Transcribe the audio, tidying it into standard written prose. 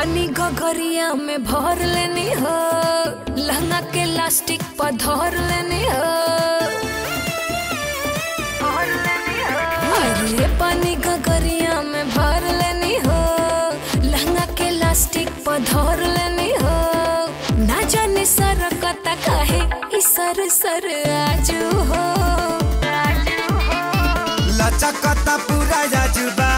पानी गगरिया में भर लेनी हो, लहंगा के लास्टिक पर धर लेनी हो। अरे पानी गगरिया में भर लेनी हो, लहंगा के लास्टिक पर धर लेनी हो। ना जाने सरकता काहे ई सर सर आजू हो, लचकता पूरा आजू बा।